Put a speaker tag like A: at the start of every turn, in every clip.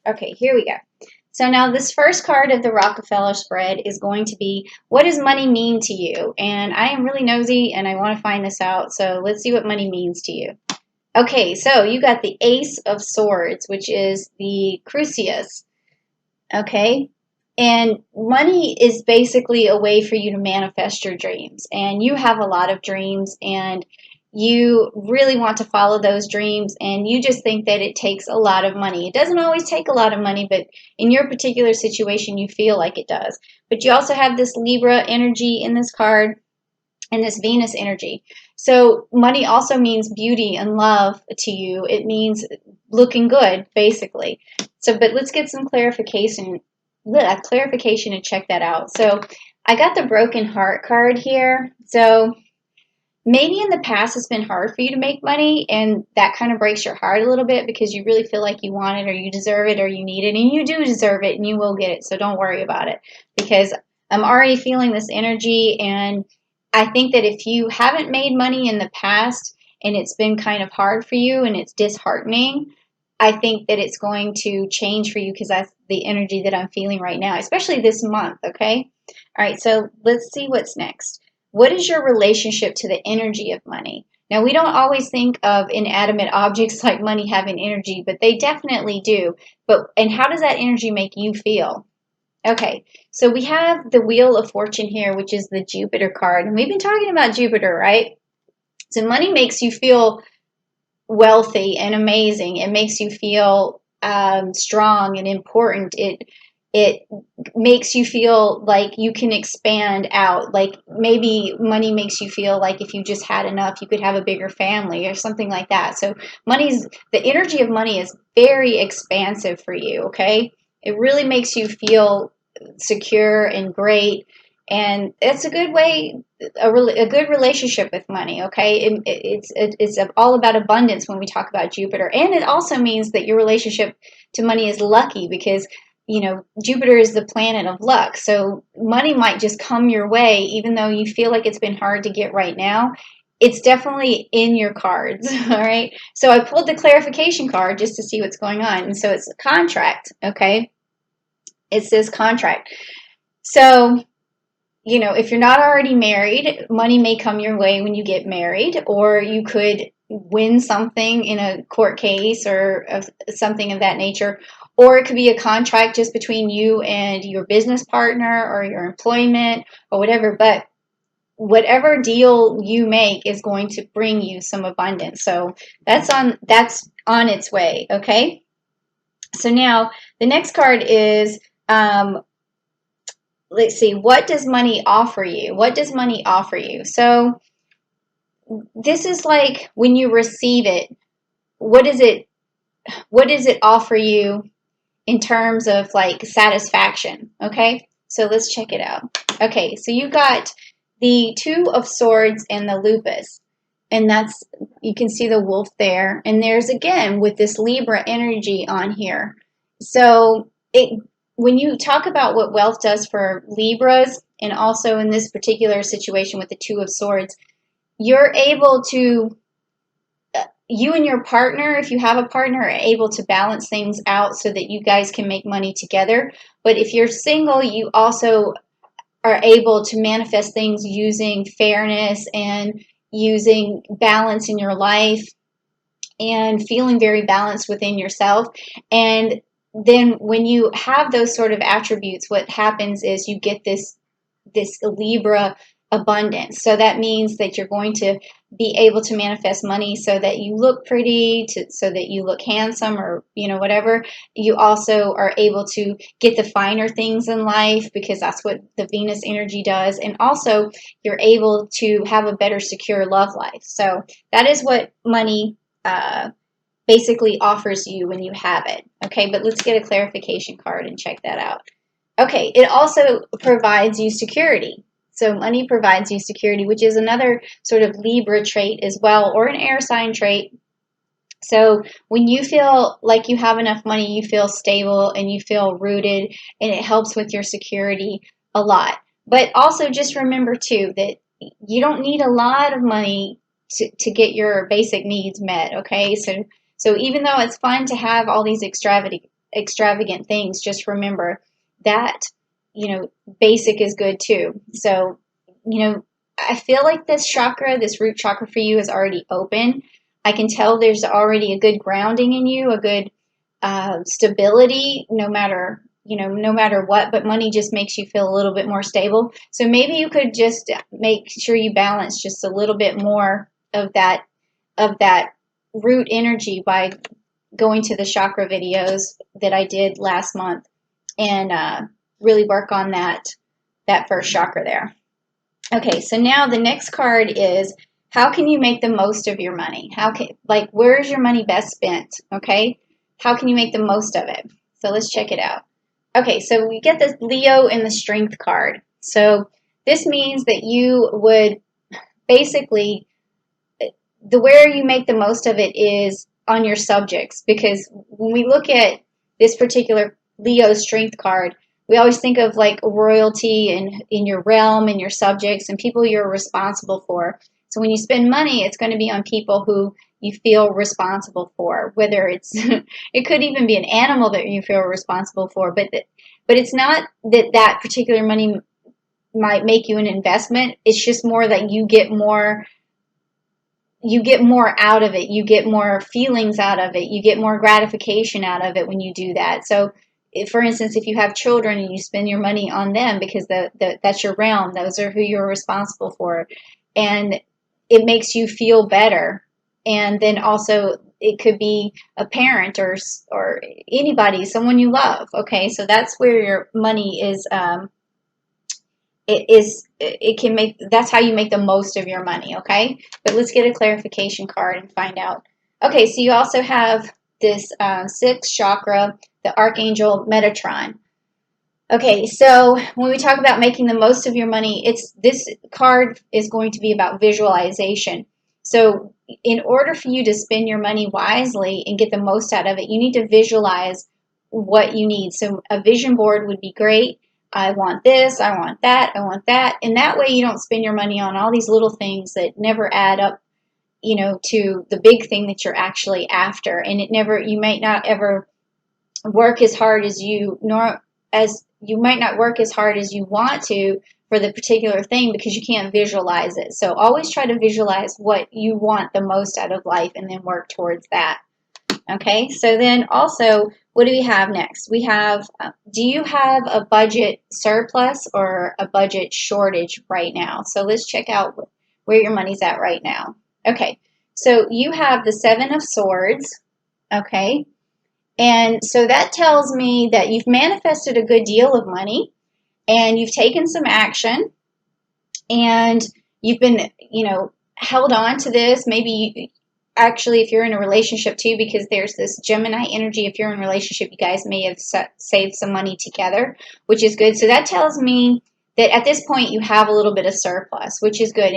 A: Okay, here we go. So now this first card of the Rockefeller spread is going to be, what does money mean to you? And I am really nosy and I want to find this out. So let's see what money means to you. Okay, so you got the Ace of Swords, which is the Crucius. Okay, and money is basically a way for you to manifest your dreams. And you have a lot of dreams, and you really want to follow those dreams, and you just think that it takes a lot of money. It doesn't always take a lot of money, but in your particular situation, you feel like it does. But you also have this Libra energy in this card and this Venus energy. So money also means beauty and love to you. It means looking good, basically. So, but let's get some clarification and check that out. So I got the broken heart card here. So maybe in the past it's been hard for you to make money, and that kind of breaks your heart a little bit because you really feel like you want it or you deserve it or you need it, and you do deserve it and you will get it. So don't worry about it, because I'm already feeling this energy, and I think that if you haven't made money in the past and it's been kind of hard for you and it's disheartening, I think that it's going to change for you, because that's the energy that I'm feeling right now, especially this month, okay? All right, so let's see what's next. What is your relationship to the energy of money? Now, we don't always think of inanimate objects like money having energy, but they definitely do. And how does that energy make you feel? Okay, so we have the Wheel of Fortune here, which is the Jupiter card. And we've been talking about Jupiter, right? So money makes you feel wealthy and amazing. It makes you feel strong and important. It makes you feel like you can expand out. Like maybe money makes you feel like if you just had enough, you could have a bigger family or something like that. So the energy of money is very expansive for you, okay? It really makes you feel secure and great. And it's a good way, a good relationship with money, okay? It's all about abundance when we talk about Jupiter. And it also means that your relationship to money is lucky, because Jupiter is the planet of luck. So money might just come your way, even though you feel like it's been hard to get right now. It's definitely in your cards, all right? So I pulled the clarification card just to see what's going on. And so it's a contract, okay? It says contract. So, if you're not already married, money may come your way when you get married, or you could win something in a court case or something of that nature. Or it could be a contract just between you and your business partner or your employment or whatever. But whatever deal you make is going to bring you some abundance. So that's on its way, okay? So now the next card is, let's see, what does money offer you? What does money offer you? So this is like when you receive it, what does it offer you in terms of like satisfaction? Okay, so let's check it out. Okay, so you got the Two of Swords and the Lupus, and you can see the wolf there, and there's again with this Libra energy on here. So when you talk about what wealth does for Libras, and also in this particular situation with the Two of Swords, you're able to, you and your partner, if you have a partner, are able to balance things out so that you guys can make money together. But if you're single, you also are able to manifest things using fairness and using balance in your life and feeling very balanced within yourself. And then when you have those sort of attributes, what happens is you get this Libra abundance. So that means that you're going to be able to manifest money so that you look pretty, so that you look handsome, or whatever. You also are able to get the finer things in life, because that's what the Venus energy does. And also you're able to have a better secure love life. So that is what money basically offers you when you have it. Okay, but let's get a clarification card and check that out. Okay, it also provides you security. So money provides you security, which is another sort of Libra trait as well, or an air sign trait. So when you feel like you have enough money, you feel stable and you feel rooted, and it helps with your security a lot. But also just remember too that you don't need a lot of money to get your basic needs met, okay? So even though it's fun to have all these extravagant extravagant things, just remember that, basic is good too. So, I feel like this chakra, this root chakra for you is already open. I can tell there's already a good grounding in you, a good stability, no matter what, but money just makes you feel a little bit more stable. So maybe you could just make sure you balance just a little bit more of that root energy by going to the chakra videos that I did last month and really work on that first chakra there. Okay, so now the next card is how can you make the most of your money? Where is your money best spent? Okay, how can you make the most of it? So let's check it out. Okay, so we get the Leo and the Strength card. So this means that you would basically, the where you make the most of it is on your subjects, because when we look at this particular Leo Strength card, we always think of like royalty and in your realm and your subjects and people you're responsible for. So when you spend money, it's going to be on people who you feel responsible for, whether it's it could even be an animal that you feel responsible for, but it's not that particular money might make you an investment. It's just more that you get more out of it. You get more feelings out of it. You get more gratification out of it when you do that. So for instance, if you have children and you spend your money on them because that's your realm, those are who you're responsible for, and it makes you feel better. And then also it could be a parent or anybody, someone you love. Okay, so that's where your money is. That's how you make the most of your money. Okay, but let's get a clarification card and find out. Okay, so you also have this sixth chakra, the Archangel Metatron. Okay, so when we talk about making the most of your money, this card is going to be about visualization. So in order for you to spend your money wisely and get the most out of it, you need to visualize what you need. So a vision board would be great. I want this, I want that, I want that. And that way you don't spend your money on all these little things that never add up, to the big thing that you're actually after. And you might not ever work as hard as you might not work as hard as you want to for the particular thing because you can't visualize it. So always try to visualize what you want the most out of life and then work towards that. Okay, so then also, what do we have next? We have, do you have a budget surplus or a budget shortage right now? So let's check out where your money's at right now. Okay, so you have the Seven of Swords, okay? And so that tells me that you've manifested a good deal of money and you've taken some action and you've been, held on to this. Maybe actually if you're in a relationship too, because there's this Gemini energy. If you're in a relationship, you guys may have saved some money together, which is good. So that tells me that at this point you have a little bit of surplus, which is good.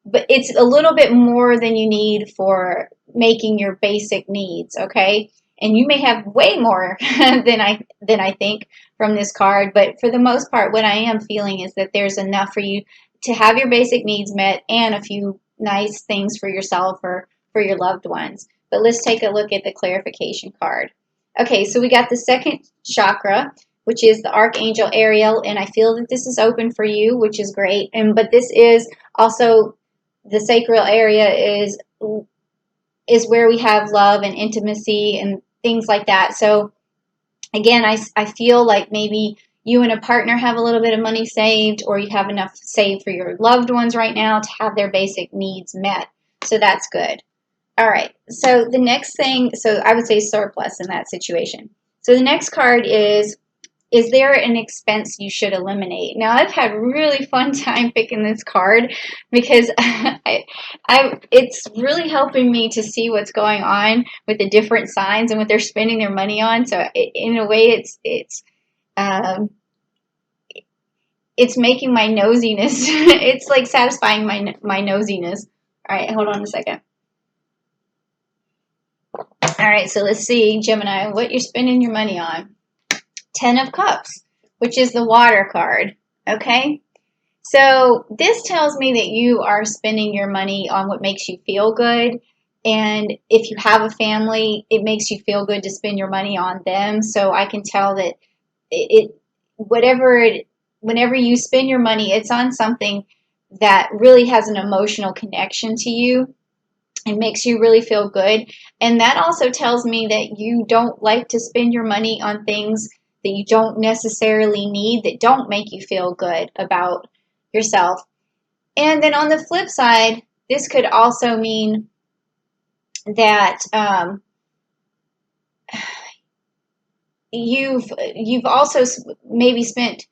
A: But it's a little bit more than you need for making your basic needs, okay? And you may have way more than I think from this card, but for the most part, what I am feeling is that there's enough for you to have your basic needs met and a few nice things for yourself or for your loved ones. But let's take a look at the clarification card. Okay, so we got the second chakra, which is the Archangel Ariel, and I feel that this is open for you, which is great. But this is also the sacral area is where we have love and intimacy and things like that. So again, I feel like maybe you and a partner have a little bit of money saved, or you have enough saved for your loved ones right now to have their basic needs met. So that's good. All right. So the next thing, so I would say surplus in that situation. So the next card is there an expense you should eliminate? Now, I've had really fun time picking this card because it's really helping me to see what's going on with the different signs and what they're spending their money on. So in a way, it's making my nosiness, it's like satisfying my nosiness. All right, hold on a second. All right, so let's see, Gemini, what you're spending your money on. Ten of Cups, which is the water card, okay? So this tells me that you are spending your money on what makes you feel good, And if you have a family, it makes you feel good to spend your money on them. So I can tell that it whatever it whenever you spend your money, it's on something that really has an emotional connection to you. It makes you really feel good. And that also tells me that you don't like to spend your money on things that you don't necessarily need, that don't make you feel good about yourself. And then on the flip side, this could also mean that you've also maybe spent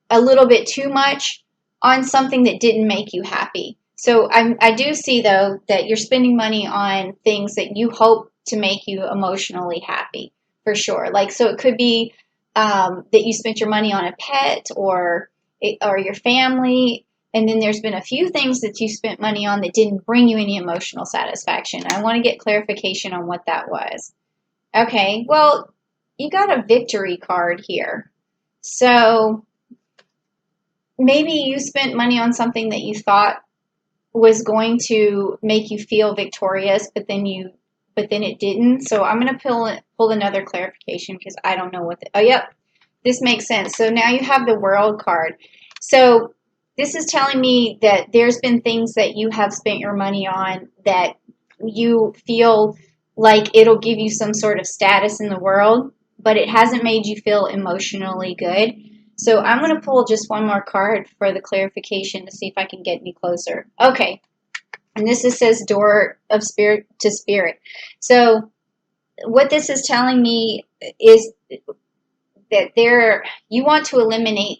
A: a little bit too much on something that didn't make you happy. So I do see, though, that you're spending money on things that you hope to make you emotionally happy, for sure. Like, so it could be that you spent your money on a pet or your family, and then there's been a few things that you spent money on that didn't bring you any emotional satisfaction. I want to get clarification on what that was. Okay, well, you got a victory card here. So maybe you spent money on something that you thought was going to make you feel victorious, but then it didn't. So I'm going to pull another clarification because I don't know oh, yep, this makes sense. So now you have the World card. So this is telling me that there's been things that you have spent your money on that you feel like it'll give you some sort of status in the world, but it hasn't made you feel emotionally good. So I'm going to pull just one more card for the clarification to see if I can get any closer. Okay. And this says Door of Spirit to Spirit. So what this is telling me is that you want to eliminate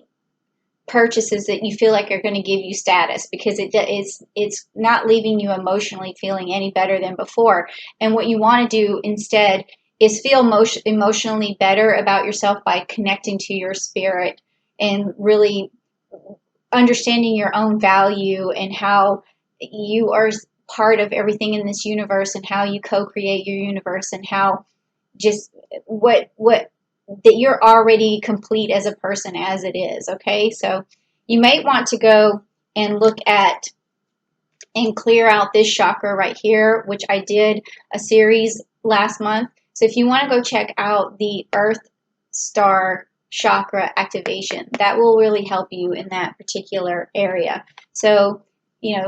A: purchases that you feel like are going to give you status, because it's not leaving you emotionally feeling any better than before. And what you want to do instead is feel emotionally better about yourself by connecting to your spirit and really understanding your own value and how you are part of everything in this universe and how you co-create your universe and how just what that you're already complete as a person as it is. Okay, so you might want to go and look at and clear out this chakra right here, which I did a series last month. So if you want to go check out the Earth Star chakra activation, that will really help you in that particular area. So,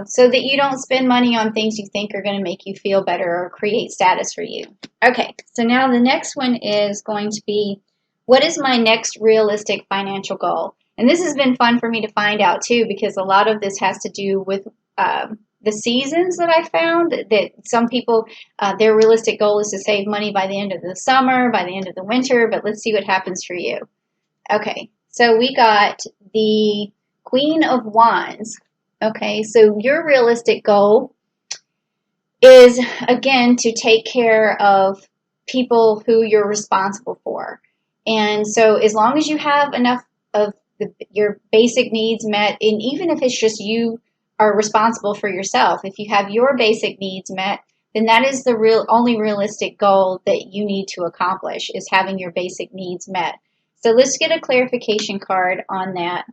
A: so that you don't spend money on things you think are going to make you feel better or create status for you. Okay, so now the next one is going to be, what is my next realistic financial goal? And this has been fun for me to find out too, because a lot of this has to do with the seasons that I found, that some people, their realistic goal is to save money by the end of the summer, by the end of the winter, but let's see what happens for you. Okay, so we got the Queen of Wands. Okay, so your realistic goal is, again, to take care of people who you're responsible for. And so as long as you have enough of your basic needs met, and even if it's just you are responsible for yourself, if you have your basic needs met, then that is the only realistic goal that you need to accomplish, is having your basic needs met. So let's get a clarification card on that.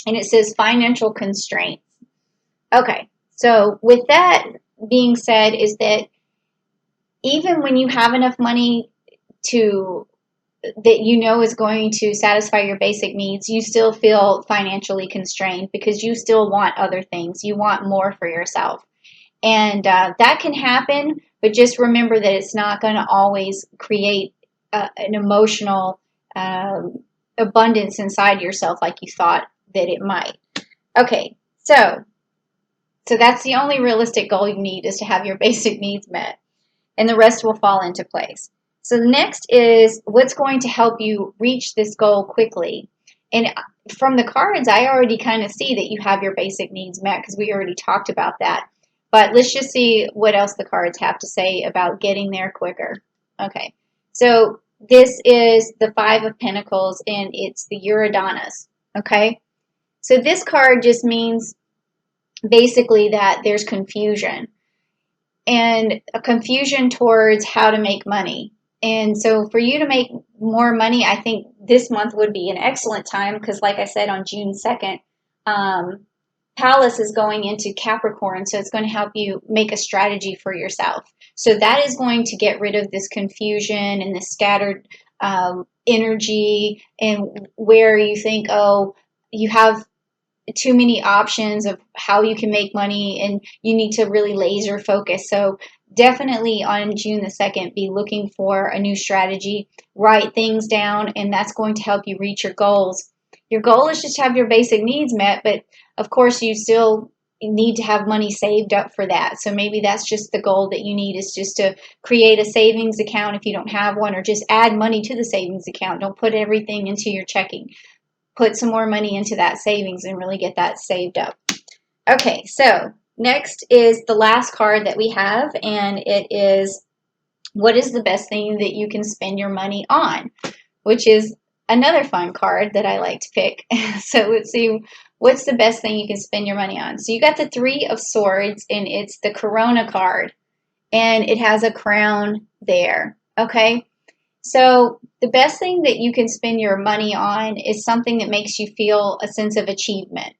A: And it says financial constraints. Okay, so with that being said, is that even when you have enough money that you know is going to satisfy your basic needs, you still feel financially constrained because you still want other things. You want more for yourself. And that can happen, but just remember that it's not going to always create an emotional abundance inside yourself like you thought that it might. Okay, so that's the only realistic goal you need, is to have your basic needs met, and the rest will fall into place. So the next is, what's going to help you reach this goal quickly? And from the cards, I already kind of see that you have your basic needs met, because we already talked about that. But let's just see what else the cards have to say about getting there quicker. Okay, so this is the Five of Pentacles, and it's the Uranus. Okay, so this card just means basically that there's confusion, and a confusion towards how to make money. And so for you to make more money, I think this month would be an excellent time, because like I said, on June 2nd, Palace is going into Capricorn, so it's going to help you make a strategy for yourself. So that is going to get rid of this confusion and this scattered energy, and where you think, oh, you have too many options of how you can make money and you need to really laser focus. So definitely on June the 2nd, be looking for a new strategy, write things down, and that's going to help you reach your goals. Your goal is just to have your basic needs met, but of course you still need to have money saved up for that. So maybe that's just the goal that you need, is just to create a savings account if you don't have one, or just add money to the savings account. Don't put everything into your checking. Put some more money into that savings and really get that saved up. Okay, so next is the last card that we have, and it is, what is the best thing that you can spend your money on? Which is another fun card that I like to pick. So let's see, what's the best thing you can spend your money on? So you got the Three of Swords, and it's the Corona card, and it has a crown there, okay? So the best thing that you can spend your money on is something that makes you feel a sense of achievement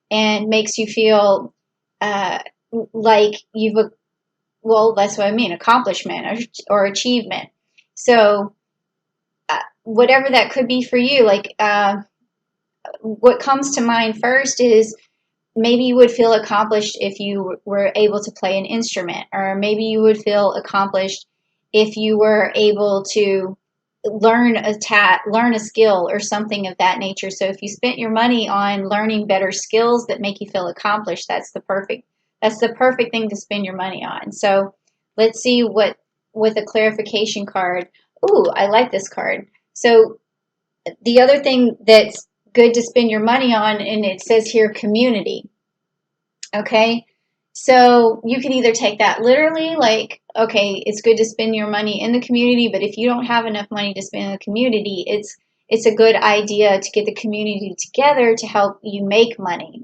A: and makes you feel like well, that's what I mean, accomplishment or achievement. So whatever that could be for you, like what comes to mind first is, maybe you would feel accomplished if you were able to play an instrument, or maybe you would feel accomplished if you were able to learn a skill or something of that nature. So if you spent your money on learning better skills that make you feel accomplished, that's the perfect thing to spend your money on. So let's see what, with a clarification card. Ooh, I like this card. So the other thing that's good to spend your money on, and it says here, community. Okay, so you can either take that literally, like, okay, it's good to spend your money in the community, but if you don't have enough money to spend in the community, it's a good idea to get the community together to help you make money.